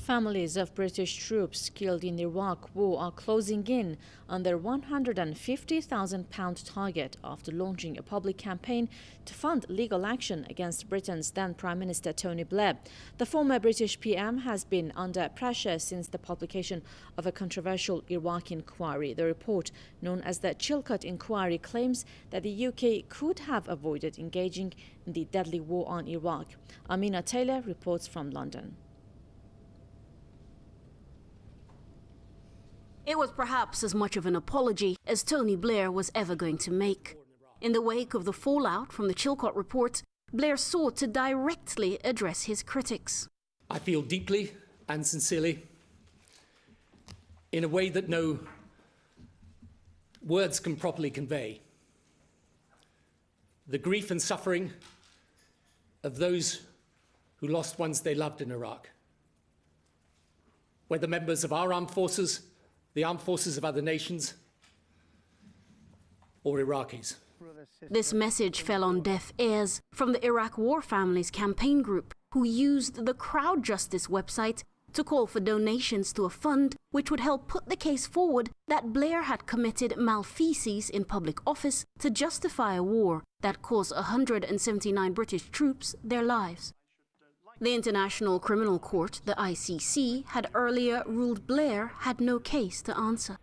Families of British troops killed in the Iraq War are closing in on their £150,000 target after launching a public campaign to fund legal action against Britain's then Prime Minister Tony Blair. The former British PM has been under pressure since the publication of a controversial Iraq inquiry. The report, known as the Chilcot Inquiry, claims that the UK could have avoided engaging in the deadly war on Iraq. Amina Taylor reports from London. It was perhaps as much of an apology as Tony Blair was ever going to make. In the wake of the fallout from the Chilcot report, Blair sought to directly address his critics. I feel deeply and sincerely, in a way that no words can properly convey, the grief and suffering of those who lost ones they loved in Iraq, whether members of our armed forces, the armed forces of other nations, or Iraqis. This message fell on deaf ears from the Iraq War Families campaign group, who used the Crowd Justice website to call for donations to a fund which would help put the case forward that Blair had committed malfeasance in public office to justify a war that cost 179 British troops their lives. The International Criminal Court, the ICC, had earlier ruled Blair had no case to answer.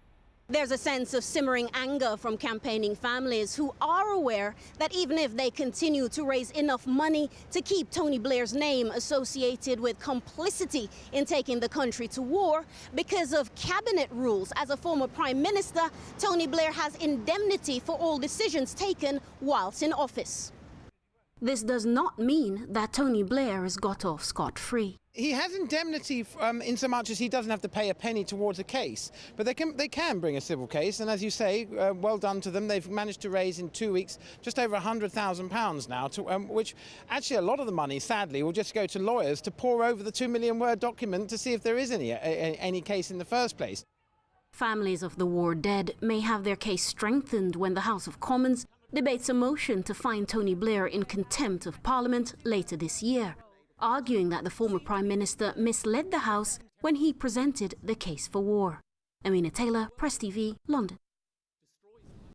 There's a sense of simmering anger from campaigning families who are aware that even if they continue to raise enough money to keep Tony Blair's name associated with complicity in taking the country to war, because of cabinet rules as a former prime minister, Tony Blair has indemnity for all decisions taken whilst in office. This does not mean that Tony Blair has got off scot-free. He has indemnity in so much as he doesn't have to pay a penny towards a case. But they can bring a civil case, and as you say, well done to them. They've managed to raise in 2 weeks just over £100,000 now, which actually a lot of the money, sadly, will just go to lawyers to pore over the 2 million word document to see if there is any case in the first place. Families of the war dead may have their case strengthened when the House of Commons debates a motion to find Tony Blair in contempt of Parliament later this year, arguing that the former Prime Minister misled the House when he presented the case for war. Amina Taylor, Press TV, London.